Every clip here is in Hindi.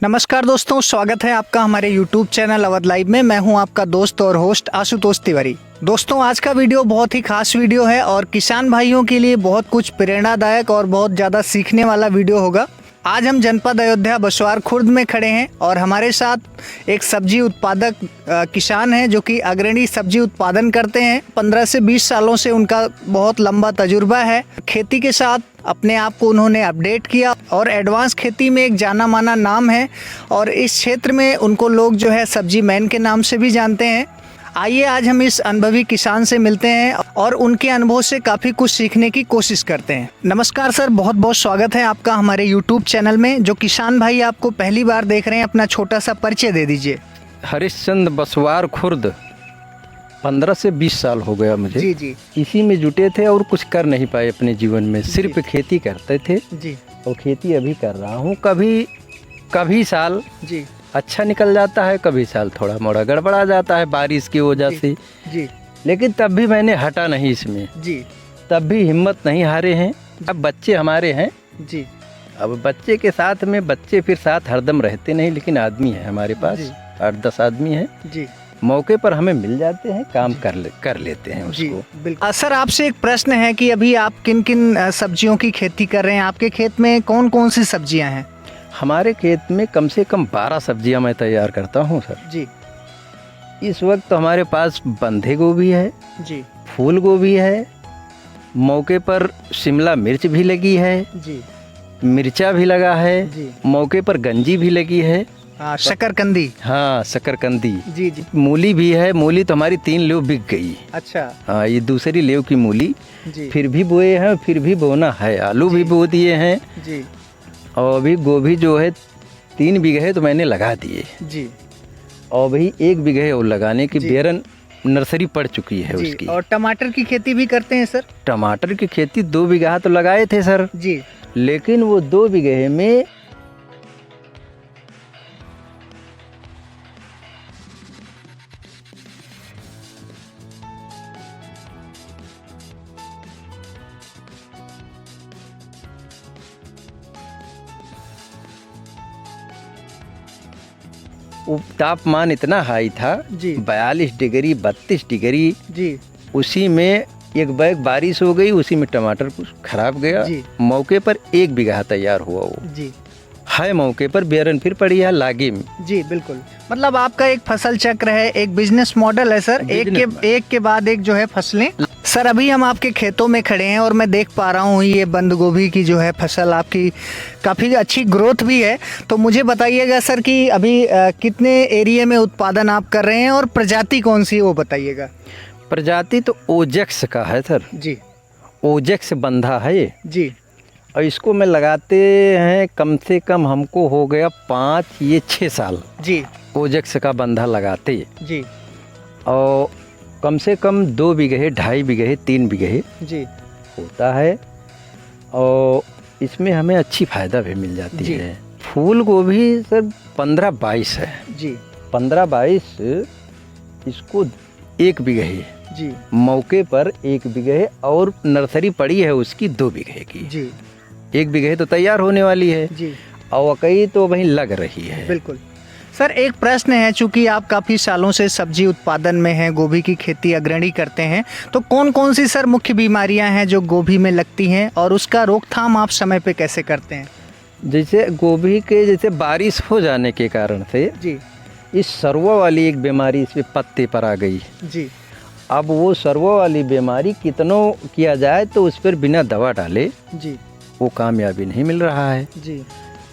नमस्कार दोस्तों, स्वागत है आपका हमारे YouTube चैनल अवध लाइव में। मैं हूं आपका दोस्त और होस्ट आशुतोष तिवारी। दोस्तों, आज का वीडियो बहुत ही खास वीडियो है और किसान भाइयों के लिए बहुत कुछ प्रेरणादायक और बहुत ज़्यादा सीखने वाला वीडियो होगा। आज हम जनपद अयोध्या बसवार खुर्द में खड़े हैं और हमारे साथ एक सब्जी उत्पादक किसान हैं जो कि अग्रणी सब्जी उत्पादन करते हैं। 15 से 20 सालों से उनका बहुत लंबा तजुर्बा है। खेती के साथ अपने आप को उन्होंने अपडेट किया और एडवांस खेती में एक जाना माना नाम है और इस क्षेत्र में उनको लोग जो है सब्जी मैन के नाम से भी जानते हैं। आइए आज हम इस अनुभवी किसान से मिलते हैं और उनके अनुभव से काफ़ी कुछ सीखने की कोशिश करते हैं। नमस्कार सर, बहुत बहुत स्वागत है आपका हमारे YouTube चैनल में। जो किसान भाई आपको पहली बार देख रहे हैं, अपना छोटा सा परिचय दे दीजिए। हरिश्चंद्र बसवार खुर्द 15 से 20 साल हो गया मुझे। जी जी इसी में जुटे थे और कुछ कर नहीं पाए अपने जीवन में, सिर्फ खेती करते थे जी और खेती अभी कर रहा हूँ। कभी साल जी अच्छा निकल जाता है, कभी साल थोड़ा मोड़ा गड़बड़ा जाता है बारिश की वजह से। जी लेकिन तब भी मैंने हटा नहीं इसमें, जी तब भी हिम्मत नहीं हारे हैं। अब बच्चे हमारे हैं, जी अब बच्चे के साथ में, बच्चे फिर साथ हरदम रहते नहीं, लेकिन आदमी है हमारे पास, जी। 8-10 आदमी हैं। जी मौके पर हमें मिल जाते हैं, काम कर लेते हैं जी उसको। बिल्कुल। सर, आपसे एक प्रश्न है कि अभी आप किन किन सब्जियों की खेती कर रहे हैं? आपके खेत में कौन कौन सी सब्जियां हैं? हमारे खेत में कम से कम 12 सब्जियां मैं तैयार करता हूं सर। जी इस वक्त तो हमारे पास बंधे गोभी है, जी फूल गोभी है, मौके पर शिमला मिर्च भी लगी है, जी मिर्चा भी लगा है, जी मौके पर गंजी भी लगी है। शकरकंदी। हाँ, शकरकंदी। जी जी मूली भी है। मूली तो हमारी 3 लेव बिक गई। अच्छा। हाँ, ये दूसरी लेव की मूली जी फिर भी बोए हैं, फिर भी बोना है। आलू भी बो दिए हैं जी और अभी गोभी जो है 3 बीघे तो मैंने लगा दिए जी और अभी 1 बीघे और लगाने की जी। बेरन नर्सरी पड़ चुकी है जी। उसकी। और टमाटर की खेती भी करते हैं सर? टमाटर की खेती 2 बीघा तो लगाए थे सर, जी लेकिन वो 2 बीघे में तापमान इतना हाई था, जी 42 डिग्री 32 डिग्री। जी उसी में एक बैग बारिश हो गई, उसी में टमाटर कुछ खराब गया। जी। मौके पर 1 बीघा तैयार हुआ वो जी है, मौके पर बेरन फिर पड़ी है लागे में। जी बिल्कुल। मतलब आपका एक फसल चक्र है, एक बिजनेस मॉडल है सर, एक के बाद एक जो है फसलें। सर, अभी हम आपके खेतों में खड़े हैं और मैं देख पा रहा हूँ ये बंद गोभी की जो है फसल आपकी काफ़ी अच्छी ग्रोथ भी है। तो मुझे बताइएगा सर कि अभी कितने एरिया में उत्पादन आप कर रहे हैं और प्रजाति कौन सी है वो बताइएगा। प्रजाति तो ओजेक्स का है सर। जी ओजेक्स बंधा है ये। जी और इसको मैं लगाते हैं कम से कम हमको हो गया 6 साल जी ओजेक्स का बंधा लगाते। जी और कम से कम 2 बीघे 2.5 बीघे 3 बीघे जी होता है और इसमें हमें अच्छी फ़ायदा भी मिल जाती जी। है। फूल गोभी सर 15-22 है। जी 15-22 इसको 1 बीघे जी मौके पर 1 बीघे और नर्सरी पड़ी है उसकी 2 बीघे की। जी 1 बीघे तो तैयार होने वाली है जी और कई तो वहीं लग रही है। बिल्कुल। सर, एक प्रश्न है, चूंकि आप काफ़ी सालों से सब्जी उत्पादन में हैं, गोभी की खेती अग्रणी करते हैं, तो कौन कौन सी सर मुख्य बीमारियां हैं जो गोभी में लगती हैं और उसका रोकथाम आप समय पे कैसे करते हैं? जैसे गोभी के जैसे बारिश हो जाने के कारण से जी इस सरवा वाली एक बीमारी इस पे पत्ते पर आ गई। जी अब वो सरवा वाली बीमारी कितनों किया जाए तो उस पर बिना दवा डाले जी वो कामयाबी नहीं मिल रहा है, जी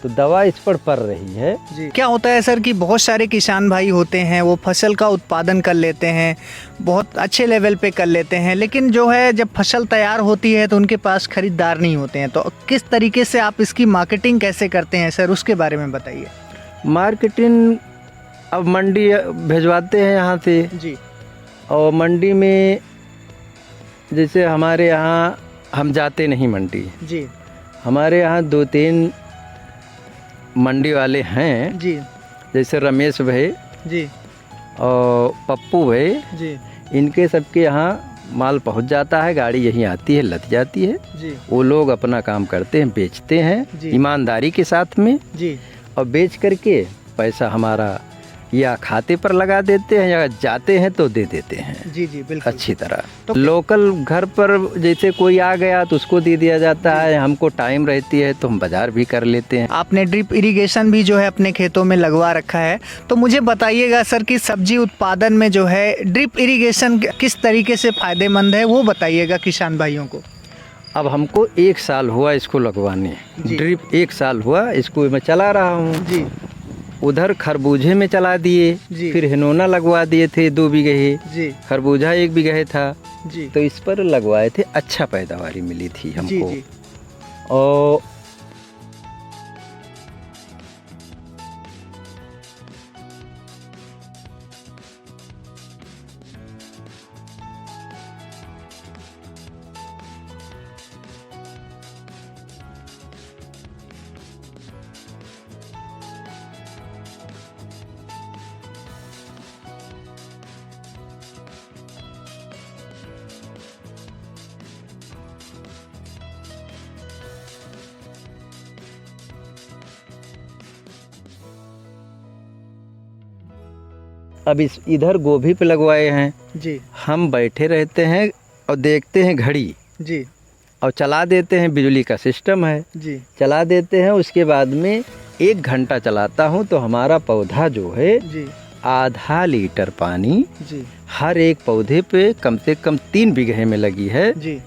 तो दवा इस पर पड़ रही है। जी। क्या होता है सर कि बहुत सारे किसान भाई होते हैं, वो फसल का उत्पादन कर लेते हैं, बहुत अच्छे लेवल पे कर लेते हैं, लेकिन जो है जब फसल तैयार होती है तो उनके पास खरीदार नहीं होते हैं। तो किस तरीके से आप इसकी मार्केटिंग कैसे करते हैं सर, उसके बारे में बताइए। मार्केटिंग अब मंडी भिजवाते हैं यहाँ से जी और मंडी में जैसे हमारे यहाँ हम जाते नहीं मंडी, जी हमारे यहाँ 2-3 मंडी वाले हैं, जी जैसे रमेश भाई जी और पप्पू भाई, जी इनके सबके यहाँ माल पहुँच जाता है, गाड़ी यहीं आती है, लद जाती है। जी वो लोग अपना काम करते हैं, बेचते हैं जी। ईमानदारी के साथ में जी और बेच करके पैसा हमारा या खाते पर लगा देते हैं या जाते हैं तो दे देते हैं। जी जी बिल्कुल। अच्छी तरह तो लोकल घर पर जैसे कोई आ गया तो उसको दे दिया जाता है, हमको टाइम रहती है तो हम बाजार भी कर लेते हैं। आपने ड्रिप इरिगेशन भी जो है अपने खेतों में लगवा रखा है, तो मुझे बताइएगा सर कि सब्जी उत्पादन में जो है ड्रिप इरिगेशन किस तरीके से फायदेमंद है, वो बताइएगा किसान भाइयों को। अब हमको 1 साल हुआ इसको लगवाने, ड्रिप 1 साल हुआ इसको मैं चला रहा हूँ जी। उधर खरबूजे में चला दिए, फिर हिनोना लगवा दिए थे 2 बीघे जी, खरबूजा 1 बीघे था जी। तो इस पर लगवाए थे, अच्छा पैदावारी मिली थी हमको। जी। और अब इस इधर गोभी पे लगवाए हैं जी, हम बैठे रहते हैं और देखते हैं घड़ी जी, और चला देते हैं, बिजली का सिस्टम है जी, चला देते हैं। उसके बाद में 1 घंटा चलाता हूँ तो हमारा पौधा जो है जी, आधा लीटर पानी जी, हर एक पौधे पे कम से कम 3 बीघे में लगी है, जी।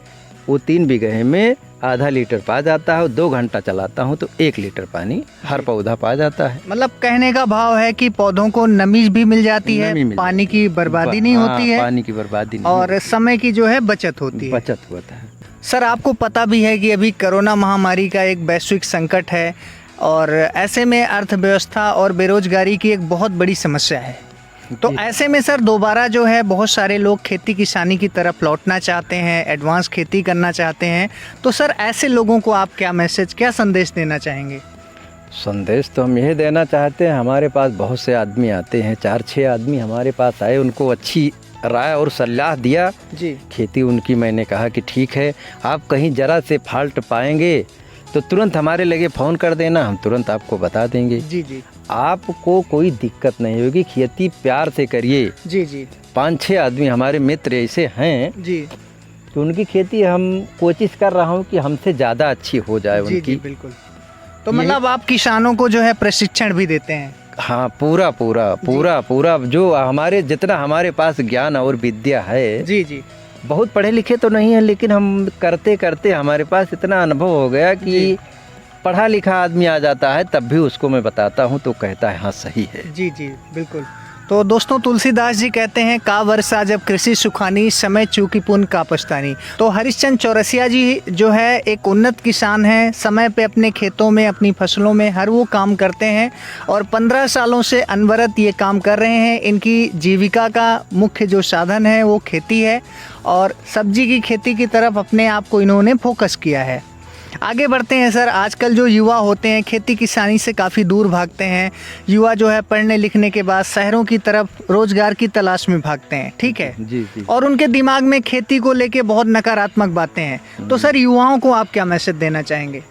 वो 3 बीघे में आधा लीटर पा जाता है। 2 घंटा चलाता हूँ तो 1 लीटर पानी हर पौधा पा जाता है। मतलब कहने का भाव है कि पौधों को नमी भी मिल जाती है, नमी मिल पानी की बर्बादी नहीं हाँ, होती है, पानी की बर्बादी नहीं और समय की जो है बचत होती है। बचत होता है। सर आपको पता भी है कि अभी कोरोना महामारी का एक वैश्विक संकट है और ऐसे में अर्थव्यवस्था और बेरोजगारी की एक बहुत बड़ी समस्या है। तो ऐसे में सर दोबारा जो है बहुत सारे लोग खेती किसानी की तरफ लौटना चाहते हैं, एडवांस खेती करना चाहते हैं, तो सर ऐसे लोगों को आप क्या मैसेज, क्या संदेश देना चाहेंगे? संदेश तो हम यही देना चाहते हैं, हमारे पास बहुत से आदमी आते हैं, 4-6 आदमी हमारे पास आए, उनको अच्छी राय और सलाह दिया जी, खेती उनकी। मैंने कहा कि ठीक है, आप कहीं ज़रा से फॉल्ट पाएंगे तो तुरंत हमारे लगे फ़ोन कर देना, हम तुरंत आपको बता देंगे। जी, जी, आपको कोई दिक्कत नहीं होगी, खेती प्यार से करिए। जी, जी, 5-6 आदमी हमारे मित्र ऐसे हैं जी, कि उनकी खेती हम कोशिश कर रहा हूँ कि हमसे ज़्यादा अच्छी हो जाए जी, उनकी। जी, बिल्कुल। तो मतलब आप किसानों को जो है प्रशिक्षण भी देते हैं? हाँ, पूरा जो हमारे जितना हमारे पास ज्ञान और विद्या है, जी, जी, बहुत पढ़े लिखे तो नहीं है, लेकिन हम करते करते हमारे पास इतना अनुभव हो गया कि पढ़ा लिखा आदमी आ जाता है तब भी उसको मैं बताता हूँ तो कहता है हाँ सही है। जी, जी, बिल्कुल। तो दोस्तों तुलसीदास जी कहते हैं का वर्षा जब कृषि सुखानी, समय चूकी पुन का पछतानी। तो हरिश्चंद्र चौरसिया जी जो है एक उन्नत किसान हैं, समय पे अपने खेतों में अपनी फसलों में हर वो काम करते हैं और 15 सालों से अनवरत ये काम कर रहे हैं। इनकी जीविका का मुख्य जो साधन है वो खेती है और सब्जी की खेती की तरफ अपने आप को इन्होंने फोकस किया है। आगे बढ़ते हैं सर। आजकल जो युवा होते हैं खेती किसानी से काफ़ी दूर भागते हैं। युवा जो है पढ़ने लिखने के बाद शहरों की तरफ रोजगार की तलाश में भागते हैं, ठीक है जी जी। और उनके दिमाग में खेती को लेके बहुत नकारात्मक बातें हैं। तो सर युवाओं को आप क्या मैसेज देना चाहेंगे?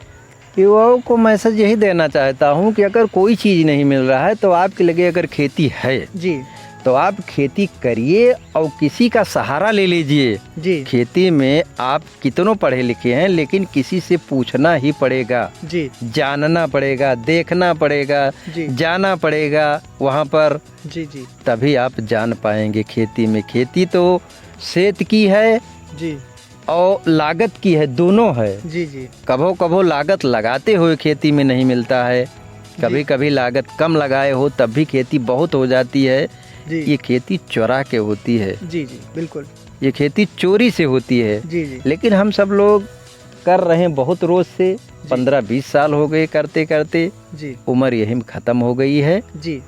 युवाओं को मैसेज यही देना चाहता हूँ कि अगर कोई चीज़ नहीं मिल रहा है तो आपके लगे अगर खेती है जी, तो आप खेती करिए और किसी का सहारा ले लीजिए। जी, खेती में आप कितनों पढ़े लिखे हैं लेकिन किसी से पूछना ही पड़ेगा, जी, जानना पड़ेगा, देखना पड़ेगा, जी, जाना पड़ेगा वहाँ पर, जी, जी, तभी आप जान पाएंगे खेती में। खेती तो सेहत की है जी, और लागत की है, दोनों है। जी, जी, कभो कभो लागत लगाते हुए खेती में नहीं मिलता है, कभी कभी लागत कम लगाए हो तब भी खेती बहुत हो जाती है। जी, ये खेती चुरा के होती है, जी, जी, बिल्कुल, ये खेती चोरी से होती है। जी, जी, लेकिन हम सब लोग कर रहे हैं बहुत रोज से, 15-20 साल हो गए करते करते, जी, उम्र यही में ख़त्म हो गई है। जी,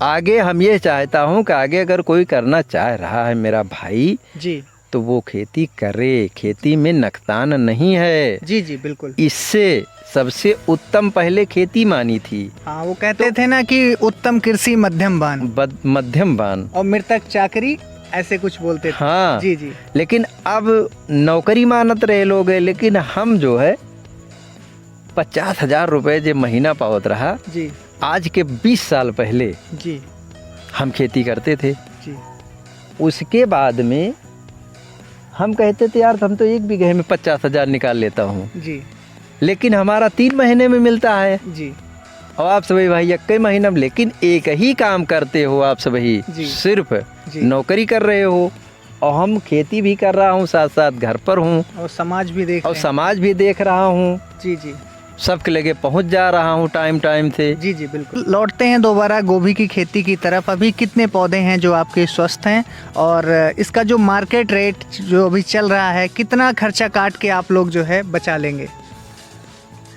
आगे हम ये चाहता हूँ कि आगे अगर कोई करना चाह रहा है मेरा भाई जी, तो वो खेती करे, खेती में नुकसान नहीं है। जी, जी, बिल्कुल। इससे सबसे उत्तम पहले खेती मानी थी। हाँ, वो कहते थे ना कि उत्तम कृषि मध्यम बान मध्यम बान और मृतक चाकरी, ऐसे कुछ बोलते थे। हाँ जी, जी, लेकिन अब नौकरी मानत रहे लोग, लेकिन हम जो है 50,000 रुपए जो महीना पावत रहा, जी, आज के 20 साल पहले जी हम खेती करते थे। जी उसके बाद में हम कहते थे यार हम तो 1 बीघे में 50,000 निकाल लेता हूँ, जी लेकिन हमारा 3 महीने में मिलता है। जी और आप सभी भाई 1 महीना में, लेकिन एक ही काम करते हो आप सभी, जी। सिर्फ जी। नौकरी कर रहे हो और हम खेती भी कर रहा हूँ, साथ साथ घर पर हूँ और समाज भी देख और रहे हैं। समाज भी देख रहा हूँ, जी जी सबके लगे पहुँच जा रहा हूँ टाइम से। जी जी बिल्कुल। लौटते हैं दोबारा गोभी की खेती की तरफ। अभी कितने पौधे हैं जो आपके स्वस्थ हैं, और इसका जो मार्केट रेट जो अभी चल रहा है, कितना खर्चा काट के आप लोग जो है बचा लेंगे?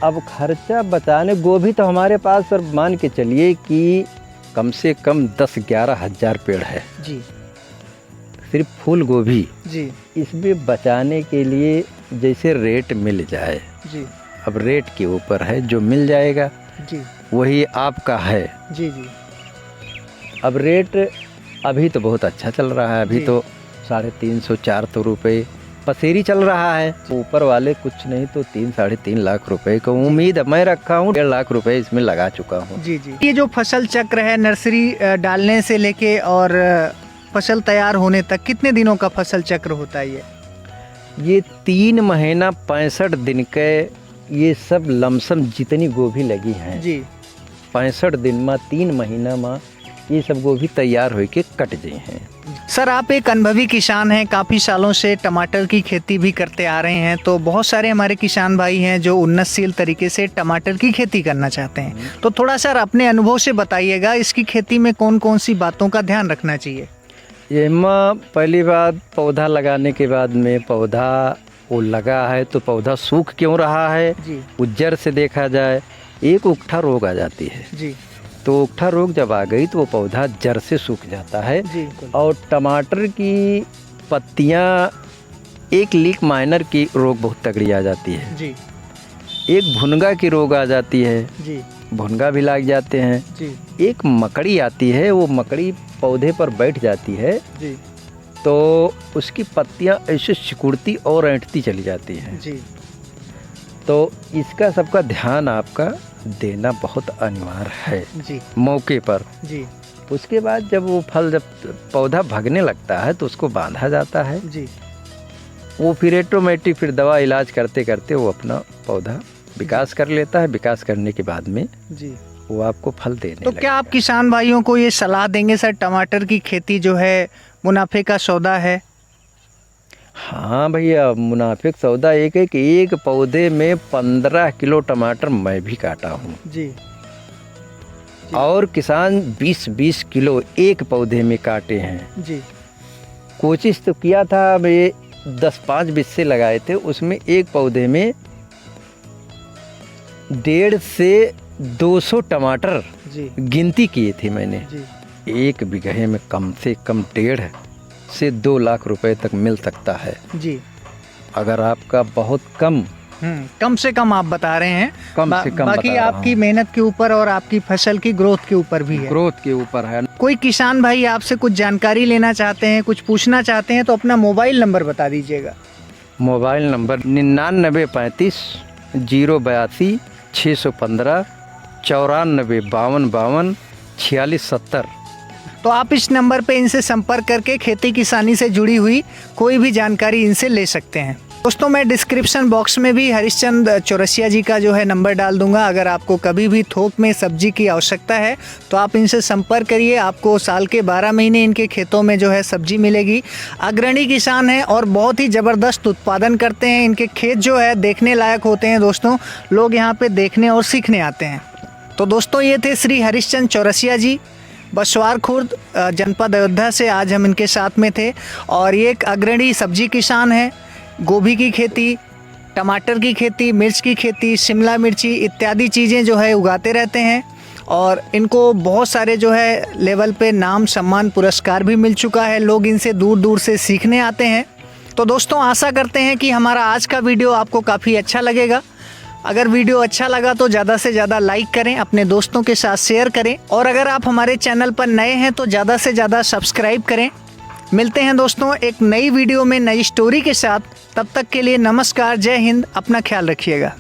अब खर्चा बचाने, गोभी तो हमारे पास सर मान के चलिए कि कम से कम 10-11 हज़ार पेड़ है, जी सिर्फ फूल गोभी। जी इसमें बचाने के लिए जैसे रेट मिल जाए, जी अब रेट के ऊपर है, जो मिल जाएगा जी वही आपका है। जी जी अब रेट अभी तो बहुत अच्छा चल रहा है, अभी जी। तो 350-400 रुपये पसेरी चल रहा है। ऊपर वाले कुछ नहीं तो 3-3.5 लाख रुपए को उम्मीद मैं रखा हूँ, 1.5 लाख रुपए इसमें लगा चुका हूँ। जी जी। ये जो फसल चक्र है, नर्सरी डालने से लेके और फसल तैयार होने तक, कितने दिनों का फसल चक्र होता है ये 3 महीना 65 दिन के, ये सब लमसम जितनी गोभी लगी हैं जी 65 दिन में, 3 महीना में ये सब गोभी तैयार होके कट गई हैं। सर, आप एक अनुभवी किसान हैं, काफ़ी सालों से टमाटर की खेती भी करते आ रहे हैं, तो बहुत सारे हमारे किसान भाई हैं जो उन्नतशील तरीके से टमाटर की खेती करना चाहते हैं। तो थोड़ा सर अपने अनुभव से बताइएगा, इसकी खेती में कौन कौन सी बातों का ध्यान रखना चाहिए? इसमें पहली बात, पौधा लगाने के बाद में पौधा वो लगा है तो पौधा सूख क्यों रहा है, जी उज्जर से देखा जाए। एक उकठा रोग आ जाती है, जी तो उकठा रोग जब आ गई तो वो पौधा जड़ से सूख जाता है। जी और टमाटर की पत्तियां, एक लीक माइनर की रोग बहुत तगड़ी आ जाती है, जी एक भुनगा की रोग आ जाती है, जी भुनगा भी लग जाते हैं। जी एक मकड़ी आती है, वो मकड़ी पौधे पर बैठ जाती है जी तो उसकी पत्तियां ऐसे सिकुड़ती और ऐंठती चली जाती हैं। जी तो इसका सबका ध्यान आपका देना बहुत अनिवार्य है जी मौके पर। जी उसके बाद जब वो फल, जब पौधा भगने लगता है तो उसको बांधा जाता है। जी वो फिर ऑटोमेटिक फिर दवा इलाज करते करते वो अपना पौधा विकास कर लेता है। विकास करने के बाद में जी वो आपको फल देने तो लगता क्या आप किसान भाइयों को ये सलाह देंगे सर, टमाटर की खेती जो है मुनाफे का सौदा है? हाँ भैया, मुनाफिक सौदा एक है कि एक पौधे में 15 किलो टमाटर मैं भी काटा हूँ, जी और किसान 20-20 किलो एक पौधे में काटे हैं। जी कोशिश तो किया था, मैं 10-5 बिस्से लगाए थे, उसमें एक पौधे में 150 से 200 टमाटर जी गिनती किए थे मैंने। जी 1 बीघे में कम से कम 1.5 से 2 लाख रुपए तक मिल सकता है, जी अगर आपका बहुत कम कम से कम आप बता रहे हैं। कम से कम बाकी बता रहा आपकी हूँ। मेहनत के ऊपर और आपकी फसल की ग्रोथ के ऊपर भी है। ग्रोथ के ऊपर है। कोई किसान भाई आपसे कुछ जानकारी लेना चाहते हैं, कुछ पूछना चाहते हैं, तो अपना मोबाइल नंबर बता दीजिएगा। Mobile number 9935 082 615 94 52 52 46 70। तो आप इस नंबर पे इनसे संपर्क करके खेती किसानी से जुड़ी हुई कोई भी जानकारी इनसे ले सकते हैं। दोस्तों, मैं डिस्क्रिप्शन बॉक्स में भी हरीशचंद चौरसिया जी का जो है नंबर डाल दूंगा। अगर आपको कभी भी थोक में सब्जी की आवश्यकता है तो आप इनसे संपर्क करिए। आपको साल के 12 महीने इनके खेतों में जो है सब्जी मिलेगी। अग्रणी किसान हैं और बहुत ही ज़बरदस्त उत्पादन करते हैं। इनके खेत जो है देखने लायक होते हैं दोस्तों, लोग यहाँ पे देखने और सीखने आते हैं। तो दोस्तों, ये थे श्री हरीशचंद चौरसिया जी, बसवार खुर्द, जनपद अयोध्या से आज हम इनके साथ में थे। और ये एक अग्रणी सब्जी किसान है। गोभी की खेती, टमाटर की खेती, मिर्च की खेती, शिमला मिर्ची इत्यादि चीज़ें जो है उगाते रहते हैं। और इनको बहुत सारे जो है लेवल पे नाम, सम्मान, पुरस्कार भी मिल चुका है। लोग इनसे दूर दूर से सीखने आते हैं। तो दोस्तों, आशा करते हैं कि हमारा आज का वीडियो आपको काफ़ी अच्छा लगेगा। अगर वीडियो अच्छा लगा तो ज़्यादा से ज़्यादा लाइक करें, अपने दोस्तों के साथ शेयर करें, और अगर आप हमारे चैनल पर नए हैं तो ज़्यादा से ज़्यादा सब्सक्राइब करें। मिलते हैं दोस्तों एक नई वीडियो में नई स्टोरी के साथ। तब तक के लिए नमस्कार, जय हिंद, अपना ख्याल रखिएगा।